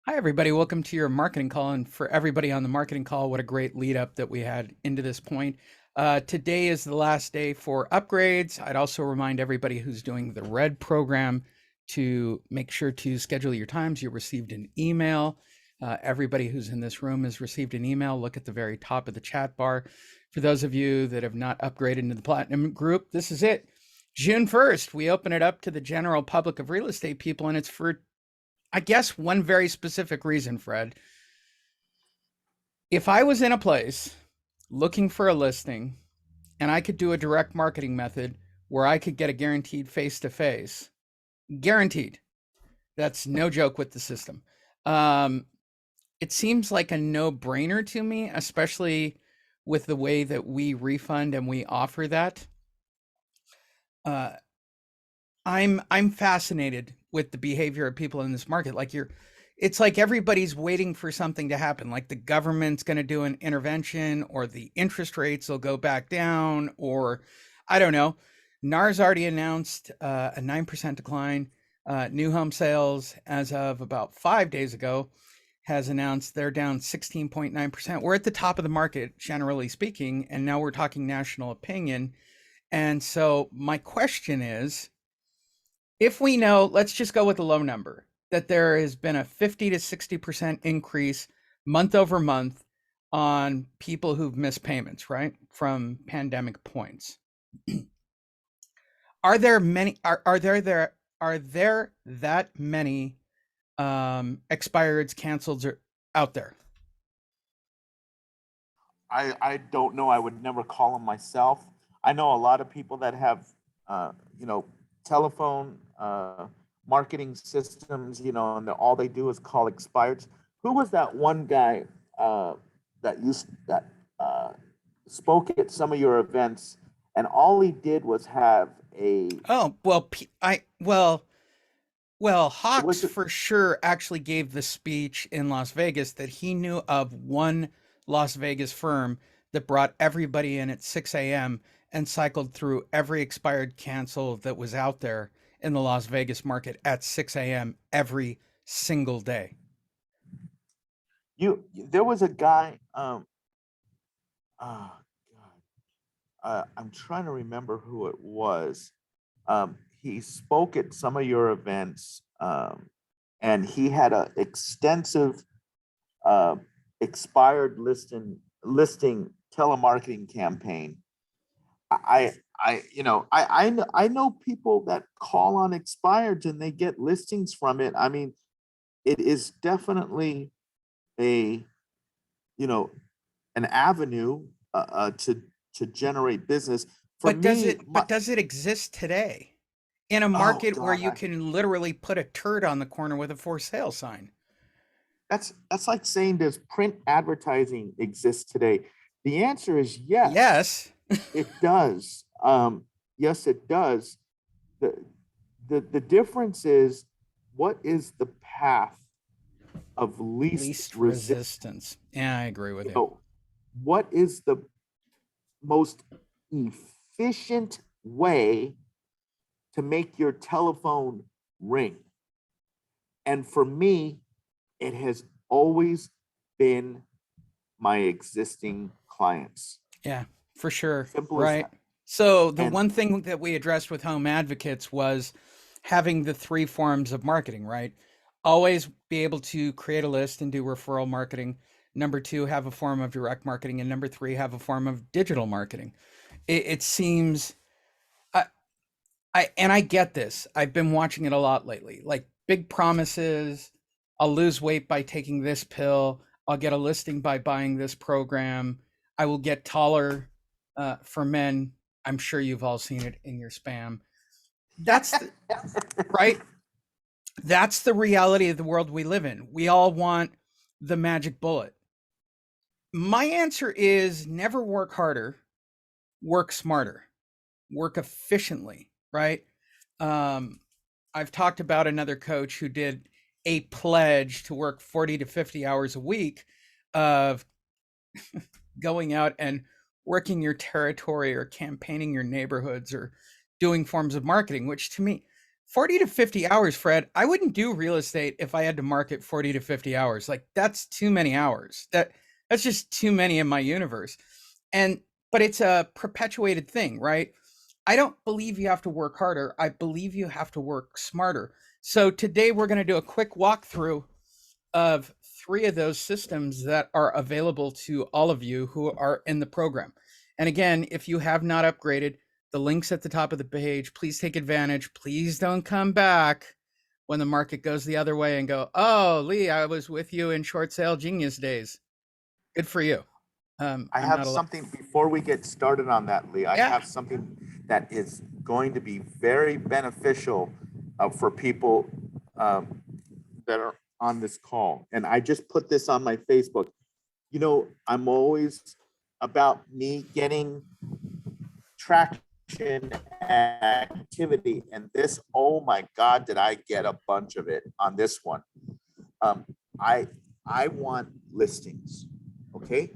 Hi, everybody. Welcome to your marketing call. And for everybody on the marketing call, what a great lead up that we had into this point. Today is the last day for upgrades. I'd also remind everybody who's doing the red program to make sure to schedule your times. You received an email. Everybody who's in this room has received an email. Look at the very top of the chat bar. For those of you that have not upgraded into the platinum group, this is it. June 1st, we open it up to the general public of real estate people, and it's for I guess one very specific reason, Fred. If I was in a place looking for a listing and I could do a direct marketing method where I could get a guaranteed face to face, guaranteed, that's no joke with the system. Um, it seems like a no brainer to me, especially with the way that we refund and we offer that. Uh, I'm fascinated with the behavior of people in this market. It's like everybody's waiting for something to happen. Like the government's going to do an intervention, or the interest rates will go back down, or I don't know. NAR's already announced a 9% decline. New home sales, as of about 5 days ago, has announced they're down 16.9%. We're at the top of the market, generally speaking, and now we're talking national opinion. And so my question is, if we know, let's just go with a low number, that there has been a 50 to 60% increase month over month on people who've missed payments, right? From pandemic points. Are there many are there that many expireds, canceled out there? I don't know. I would never call them myself. I know a lot of people that have, uh, you know, telephone marketing systems, and all they do is call expireds. Who was that one guy that uh, spoke at some of your events, and all he did was have a. Oh, well, It Hawks was for sure actually gave the speech in Las Vegas that he knew of one Las Vegas firm that brought everybody in at 6 a.m. and cycled through every expired cancel that was out there in the Las Vegas market at 6 a.m. every single day. you. There was a guy. Oh God. I'm trying to remember who it was. He spoke at some of your events, and he had an extensive uh, expired listing telemarketing campaign. I know people that call on expireds and they get listings from it. I mean, it is definitely a you know an avenue to generate business. For But does me, it but does it exist today in a oh market where God, you can literally put a turd on the corner with a for sale sign? that's like saying, does print advertising exist today? The answer is yes, Yes, it does. Yes, it does. The, the difference is, what is the path of least least resistance? resistance. Yeah, I agree with You you. know, what is the most efficient way to make your telephone ring? And for me, it has always been my existing clients. Yeah, for sure. Simple as Right. that. So the And one thing that we addressed with home advocates was having the three forms of marketing, right? Always be able to create a list and do referral marketing. Number two, have a form of direct marketing. And number three, have a form of digital marketing. It seems, I, and I get this. I've been watching it a lot lately. Like big promises. I'll lose weight by taking this pill. I'll get a listing by buying this program. I will get taller for men. I'm sure you've all seen it in your spam. That's the, right. That's the reality of the world we live in. We all want the magic bullet. My answer is never work harder, work smarter, work efficiently, right? Um, I've talked about another coach who did a pledge to work 40 to 50 hours a week of going out and working your territory or campaigning your neighborhoods or doing forms of marketing, which to me, 40 to 50 hours, Fred. I wouldn't do real estate if I had to market 40 to 50 hours. Like that's too many hours. That's just too many in my universe. And but it's a perpetuated thing, right? I don't believe you have to work harder. I believe you have to work smarter. So today we're going to do a quick walkthrough of three of those systems that are available to all of you who are in the program. And again, if you have not upgraded, the link's at the top of the page. Please take advantage. Please don't come back when the market goes the other way and go, oh, Lee, I was with you in short sale genius days. Good for you. I I'm have not a something before we get started on that, Lee. I yeah. have something that is going to be very beneficial for people that are on this call. And I just put this on my Facebook. You know, I'm always about me getting traction activity. And this, oh my God, did I get a bunch of it on this one? Um, I I want listings. Okay.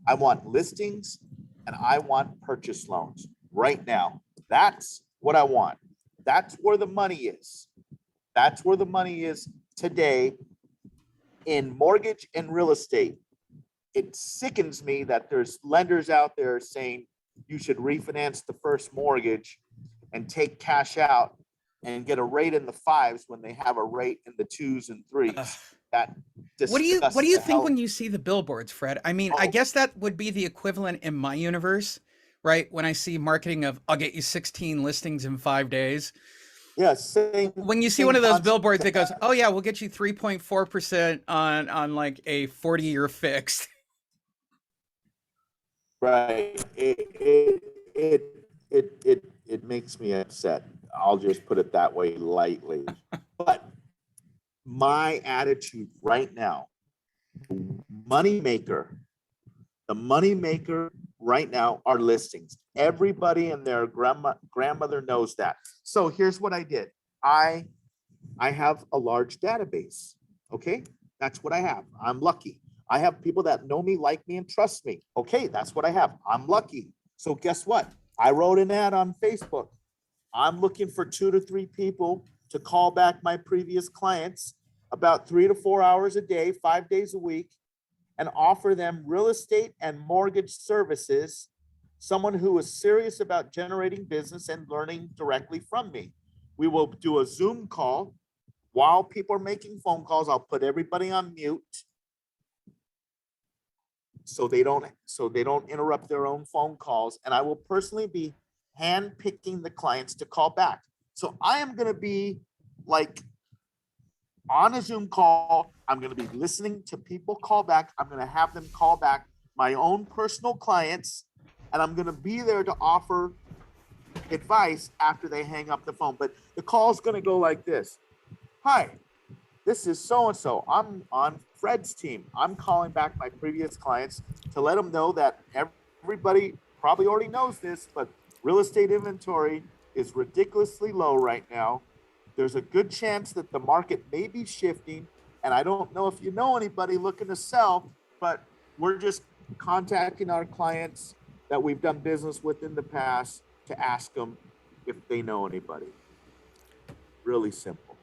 I want listings and I want purchase loans right now. That's what I want. That's where the money is. That's where the money is today in mortgage and real estate. It sickens me that there's lenders out there saying you should refinance the first mortgage and take cash out and get a rate in the fives when they have a rate in the twos and Uh, threes. That what do disgusts you the think when hell. you see the billboards, Fred? I mean, I Oh, guess that would be the equivalent in my universe, right? When I see marketing of I'll get you 16 listings in 5 days. yeah, same When you see one same of those concept. billboards that goes, "Oh yeah, we'll get you 3.4% on like a 40-year fixed." Right. It makes me upset. I'll just put it that way lightly. But my attitude right now, money maker, the money maker right now are listings. Everybody and their grandmother knows that. So here's what I did. I I have a large database. Okay. That's what I have. I'm lucky. I have people that know me, like me, and trust me. Okay. That's what I have. I'm lucky. So guess what? I wrote an ad on Facebook. I'm looking for 2 to 3 people to call back my previous clients about 3 to 4 hours a day, 5 days a week, and offer them real estate and mortgage services. Someone who is serious about generating business and learning directly from me. We will do a Zoom call while people are making phone calls. I'll put everybody on mute so they don't interrupt their own phone calls, and I will personally be hand picking the clients to call back. So I am going to be like on a Zoom call. I'm going to be listening to people call back. I'm going to have them call back my own personal clients, and I'm going to be there to offer advice after they hang up the phone. But the call is going to go like this. Hi, this is so and so. I'm on Fred's team. I'm calling back my previous clients to let them know that everybody probably already knows this, but real estate inventory is ridiculously low right now. There's a good chance that the market may be shifting. And I don't know if you know anybody looking to sell, but we're just contacting our clients that we've done business with in the past to ask them if they know anybody. Really simple.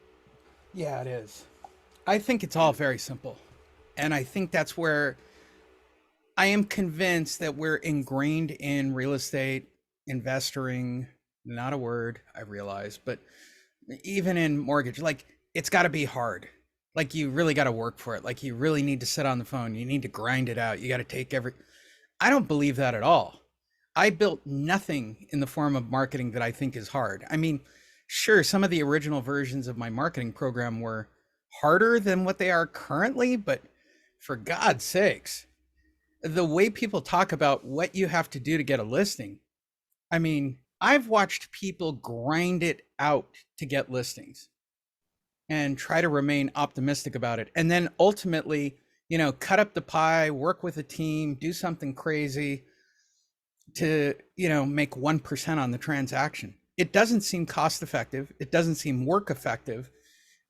Yeah, it is. I think it's all very simple. And I think that's where I am convinced that we're ingrained in real estate investing, not a word I realize, but even in mortgage, like it's got to be hard. Like you really got to work for it. Like you really need to sit on the phone. You need to grind it out. You got to take every. I don't believe that at all. I built nothing in the form of marketing that I think is hard. I mean, sure, some of the original versions of my marketing program were harder than what they are currently, but for God's sakes, the way people talk about what you have to do to get a listing, I mean, I've watched people grind it out to get listings and try to remain optimistic about it. And then ultimately, cut up the pie, work with a team, do something crazy to, make 1% on the transaction. It doesn't seem cost effective. It doesn't seem work effective.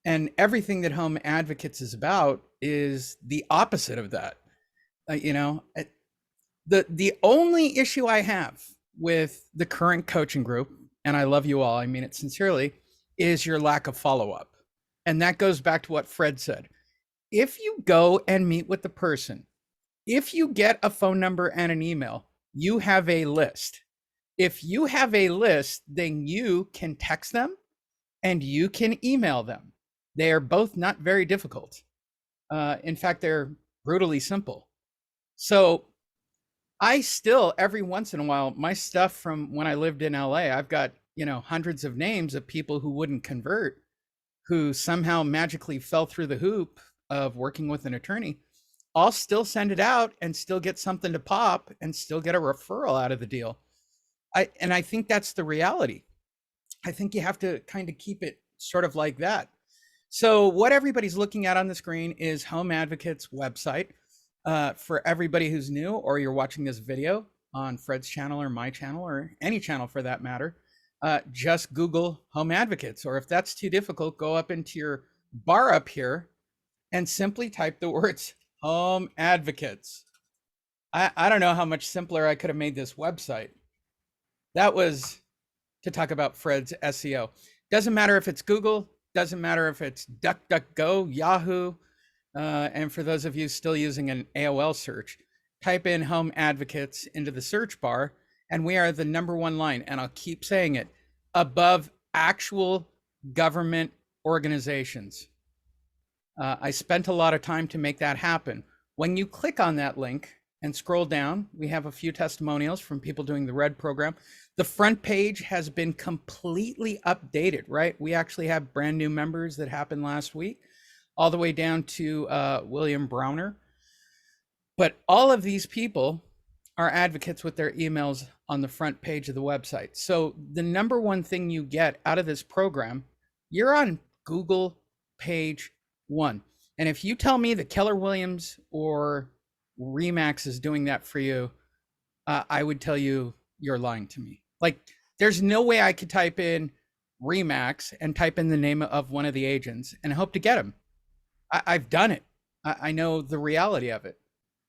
And everything that Home Advocates is about is the opposite of that. The only issue I have with the current coaching group, and I love you all, I mean it sincerely, is your lack of follow up. And that goes back to what Fred said. If you go and meet with the person, if you get a phone number and an email, you have a list. If you have a list, then you can text them and you can email them. They are both not very difficult. In fact, they're brutally simple. So I still, every once in a while, my stuff from when I lived in LA, I've got, hundreds of names of people who wouldn't convert, who somehow magically fell through the hoop of working with an attorney. I'll still send it out and still get something to pop and still get a referral out of the deal. I think that's the reality. I think you have to kind of keep it sort of like that. So what everybody's looking at on the screen is Home Advocate's website. For everybody who's new, or you're watching this video on Fred's channel or my channel or any channel for that matter, just Google Home Advocates. Or if that's too difficult, go up into your bar up here and simply type the words Home Advocates. I don't know how much simpler I could have made this website. That was to talk about Fred's SEO. Doesn't matter if it's Google, doesn't matter if it's DuckDuckGo, Yahoo, and for those of you still using an AOL search, type in Home Advocates into the search bar, and we are the #1 line, and I'll keep saying it, above actual government organizations. I spent a lot of time to make that happen. When you click on that link and scroll down, we have a few testimonials from people doing the RED program. The front page has been completely updated, right? We actually have brand new members that happened last week, all the way down to William Browner. But all of these people are advocates with their emails on the front page of the website. So the #1 thing you get out of this program, you're on Google page 1. And if you tell me that Keller Williams or Remax is doing that for you, I would tell you you're lying to me. Like, there's no way I could type in Remax and type in the name of one of the agents and hope to get them. I've done it. I know the reality of it.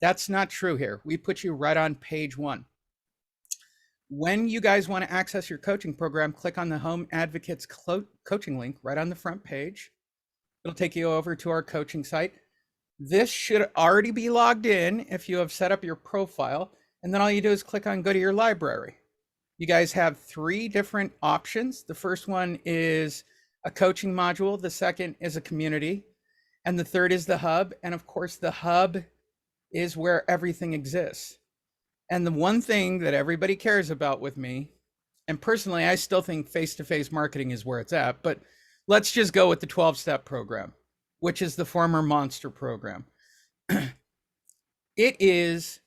That's not true here. We put you right on page 1. When you guys want to access your coaching program, click on the Home Advocates coaching link right on the front page. It'll take you over to our coaching site. This should already be logged in if you have set up your profile. And then all you do is click on go to your library. You guys have 3 different options. The first one is a coaching module. The second is a community. And the third is the hub. And of course, the hub is where everything exists. And the one thing that everybody cares about with me, and personally, I still think face-to-face marketing is where it's at, but let's just go with the 12-step program, which is the former Monster program. It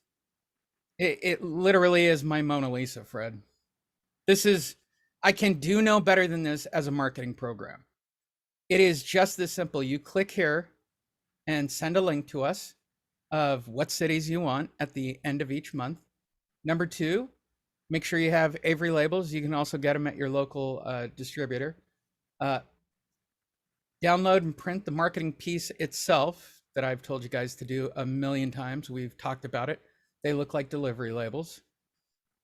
literally is my Mona Lisa, Fred. I can do no better than this as a marketing program. It is just this simple. You click here and send a link to us of what cities you want at the end of each month. #2, make sure you have Avery labels. You can also get them at your local distributor. Download and print the marketing piece itself that I've told you guys to do a million times. We've talked about it. They look like delivery labels.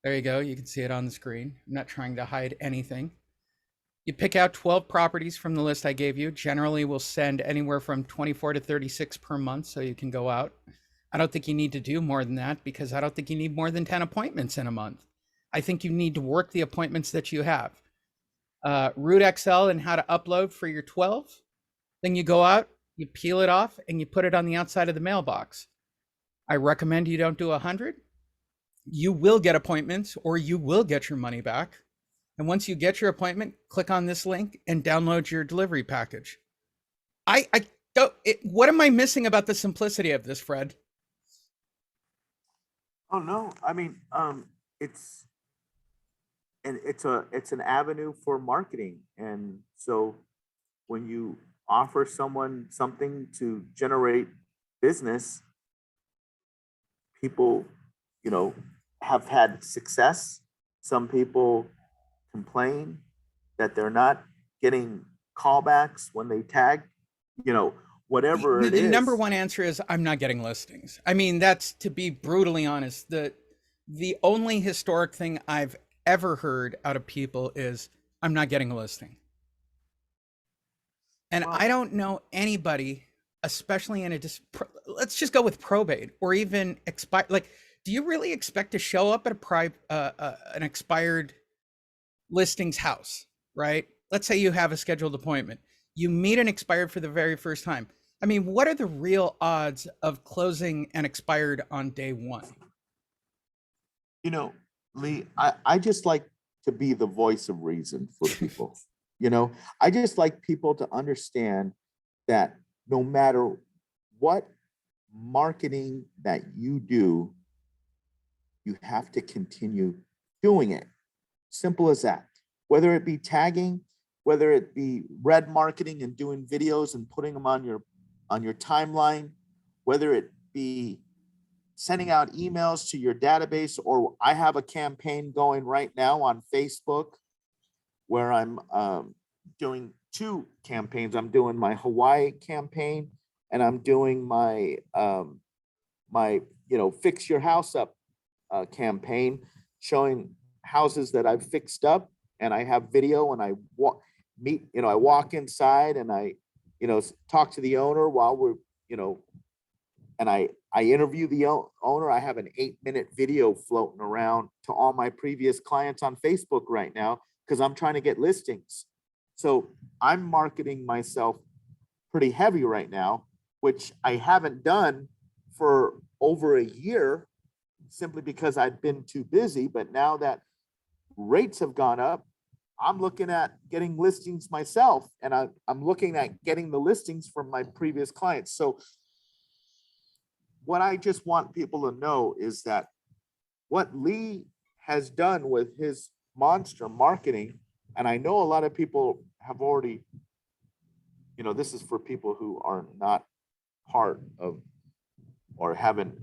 There you go. You can see it on the screen. I'm not trying to hide anything. You pick out 12 properties from the list I gave you. Generally, we'll send anywhere from 24 to 36 per month so you can go out. I don't think you need to do more than that because I don't think you need more than 10 appointments in a month. I think you need to work the appointments that you have. Root Excel and how to upload for your 12. Then you go out, you peel it off, and you put it on the outside of the mailbox. I recommend you don't do 100. You will get appointments or you will get your money back. And once you get your appointment, click on this link and download your delivery package. I don't, what am I missing about the simplicity of this, Fred? Oh, no, I mean, it's an avenue for marketing. And so when you offer someone something to generate business, people, have had success. Some people complain that they're not getting callbacks when they tag, whatever it The is. #1 answer is I'm not getting listings. I mean, that's, to be brutally honest, the only historic thing I've ever heard out of people is I'm not getting a listing. And Well, I don't know anybody, especially in a let's just go with probate or even expire. Like, do you really expect to show up at an expired listings house, right? Let's say you have a scheduled appointment. You meet an expired for the very first time. I mean, what are the real odds of closing an expired on day one? you know, Lee, I just like to be the voice of reason for people. You know, I just like people to understand that no matter what marketing that you do, you have to continue doing it. Simple as that. Whether it be tagging, whether it be red marketing and doing videos and putting them on your timeline, whether it be sending out emails to your database, or I have a campaign going right now on Facebook where I'm doing two campaigns. I'm doing my Hawaii campaign, and I'm doing my fix your house up campaign, showing houses that I've fixed up, and I have video, and I walk inside, and I talk to the owner while we're you know and I interview the owner. I have an 8-minute video floating around to all my previous clients on Facebook right now because I'm trying to get listings. So I'm marketing myself pretty heavy right now, which I haven't done for over a year simply because I've been too busy. But now that rates have gone up, I'm looking at getting listings myself, and I'm looking at getting the listings from my previous clients. So what I just want people to know is that what Lee has done with his monster marketing, and I know a lot of people have already, this is for people who are not part of or haven't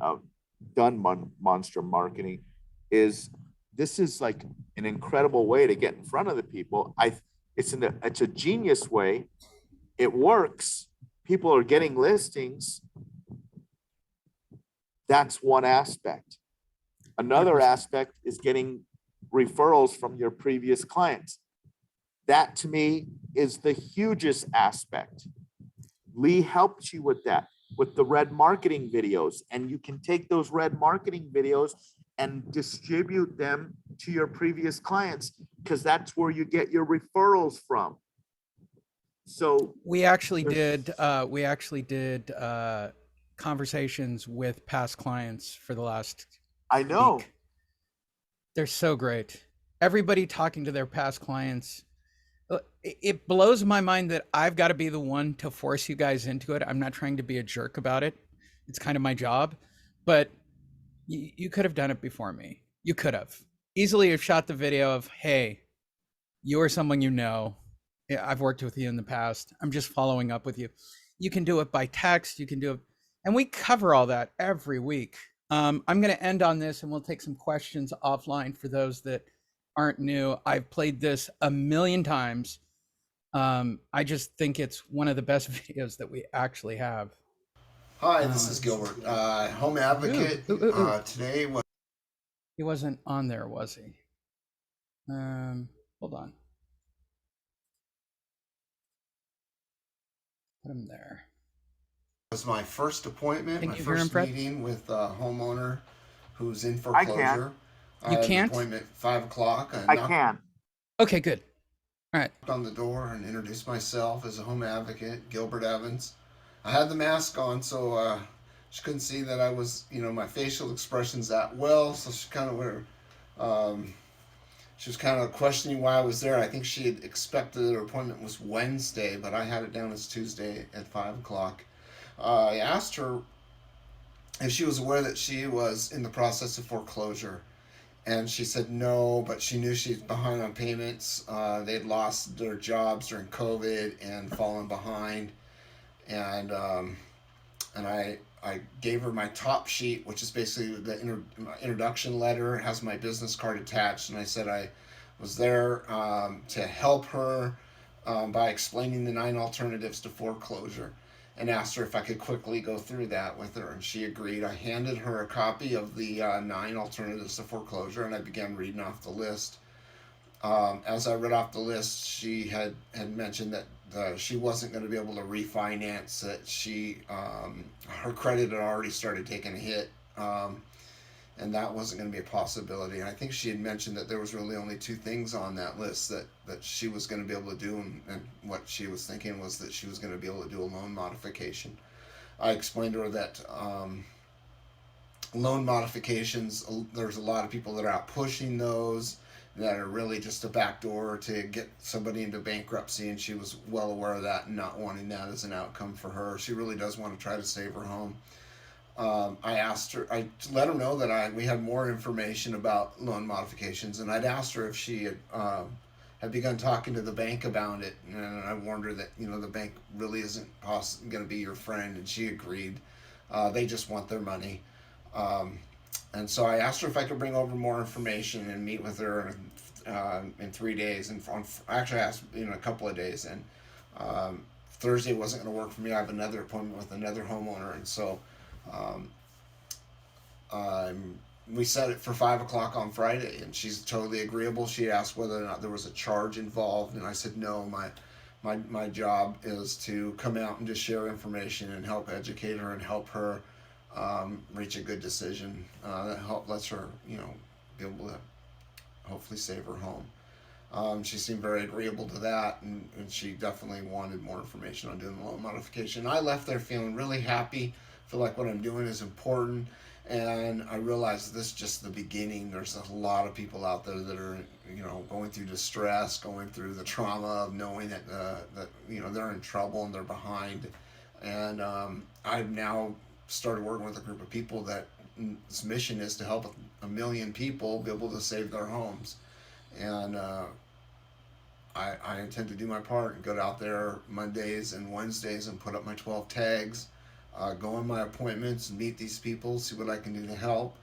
done monster marketing, is this is like an incredible way to get in front of the people. It's a genius way. It works. People are getting listings. That's one aspect. Another 100%. aspect is getting referrals from your previous clients. That to me is the hugest aspect. Lee helped you with that, with the red marketing videos, and you can take those red marketing videos and distribute them to your previous clients because that's where you get your referrals from. So We actually did conversations with past clients for the last I know. week. They're so great. Everybody talking to their past clients. It blows my mind that I've got to be the one to force you guys into it. I'm not trying to be a jerk about it. It's kind of my job, but you could have done it before me. You could have easily have shot the video of, hey, you are someone you know. Yeah, I've worked with you in the past. I'm just following up with you. You can do it by text. You can do it. And we cover all that every week. I'm going to end on this and we'll take some questions offline for those that aren't new. I've played this a million times. I just think it's one of the best videos that we actually have. Hi, this Um, is Gilbert, home ooh, advocate. ooh, ooh, ooh. Today was He wasn't on there, was he? Hold on. Put him there. my first appointment, Can my you hear him, first Fred? meeting with a homeowner who's in I can. foreclosure. I You had an can't? appointment at 5 o'clock. I I knocked can. Okay, good. All right. on the door and introduced myself as a home advocate, Gilbert Evans. I had the mask on, so she couldn't see that I was, my facial expressions that well. So um, she was kind of questioning why I was there. I think she had expected her appointment was Wednesday, but I had it down as Tuesday at 5 o'clock. I asked her if she was aware that she was in the process of foreclosure. And she said no, but she knew she was behind on payments. They'd lost their jobs during COVID and fallen behind. And I gave her my top sheet, which is basically the introduction letter. It has my business card attached, and I said I was there to help her by explaining the 9 alternatives to foreclosure, and asked her if I could quickly go through that with her, and she agreed. I handed her a copy of the 9 alternatives to foreclosure, and I began reading off the list. As I read off the list, she had mentioned that she wasn't going to be able to refinance. That her credit had already started taking a hit, and that wasn't going to be a possibility. And I think she had mentioned that there was really only two things on that list that she was going to be able to do, and what she was thinking was that she was going to be able to do a loan modification. I explained to her that loan modifications, there's a lot of people that are out pushing those that are really just a backdoor to get somebody into bankruptcy, and she was well aware of that and not wanting that as an outcome for her. She really does want to try to save her home. I let her know that we had more information about loan modifications, and I'd asked her if she had begun talking to the bank about it, and I warned her that the bank really isn't going to be your friend, and she agreed. They just want their money. Um, and so I asked her if I could bring over more information and meet with her in 3 days. And actually, I asked a couple of days. And Thursday wasn't going to work for me. I have another appointment with another homeowner, and so um, we set it for 5 o'clock on Friday. And she's totally agreeable. She asked whether or not there was a charge involved, and I said no. My job is to come out and just share information and help educate her and help her reach a good decision that lets her, be able to hopefully save her home. She seemed very agreeable to that, and she definitely wanted more information on doing the loan modification. I left there feeling really happy. Feel like what I'm doing is important, and I realized this is just the beginning. There's a lot of people out there that are, going through distress, going through the trauma of knowing that they're in trouble and they're behind, and I've now started working with a group of people that its mission is to help a million people be able to save their homes. And I intend to do my part and go out there Mondays and Wednesdays and put up my 12 tags, go on my appointments and meet these people, see what I can do to help.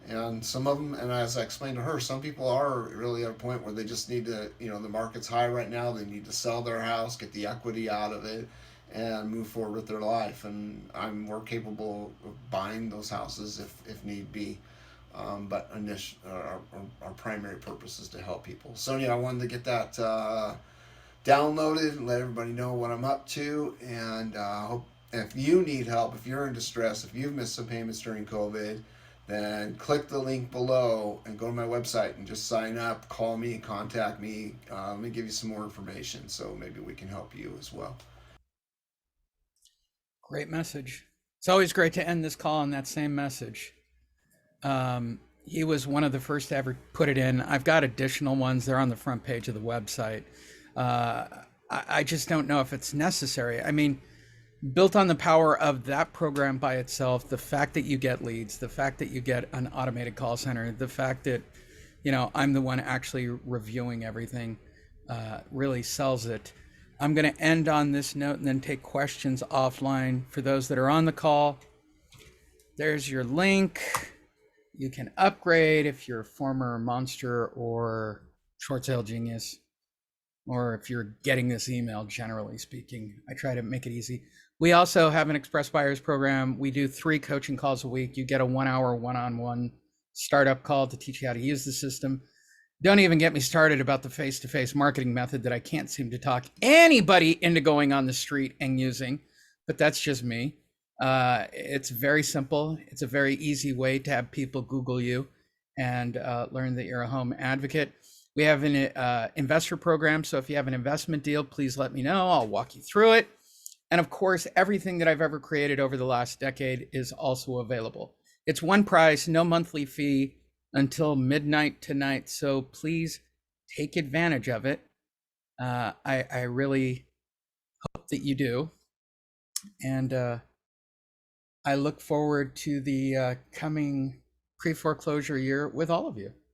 And some of them, and as I explained to her, some people are really at a point where they just need to, the market's high right now. They need to sell their house, get the equity out of it, and move forward with their life. And I'm more capable of buying those houses if need be. But our primary purpose is to help people. Sonia, I wanted to get that downloaded and let everybody know what I'm up to. And hope if you need help, if you're in distress, if you've missed some payments during COVID, then click the link below and go to my website and just sign up, call me, contact me. Let me give you some more information so maybe we can help you as well. Great message. It's always great to end this call on that same message. He was one of the first to ever put it in. I've got additional ones. They're on the front page of the website. I just don't know if it's necessary. I mean, built on the power of that program by itself, the fact that you get leads, the fact that you get an automated call center, the fact that, I'm the one actually reviewing everything, really sells it. I'm going to end on this note and then take questions offline for those that are on the call. There's your link. You can upgrade if you're a former monster or short sale genius, or if you're getting this email, generally speaking. I try to make it easy. We also have an Express Buyers program. We do 3 coaching calls a week. You get a 1-hour one-on-one startup call to teach you how to use the system. Don't even get me started about the face-to-face marketing method that I can't seem to talk anybody into going on the street and using, but that's just me. It's very simple. It's a very easy way to have people Google you and learn that you're a home advocate. We have an investor program. So if you have an investment deal, please let me know. I'll walk you through it. And of course, everything that I've ever created over the last decade is also available. It's one price, no monthly fee until midnight tonight. So please take advantage of it. I really hope that you do. And I look forward to the coming pre-foreclosure year with all of you.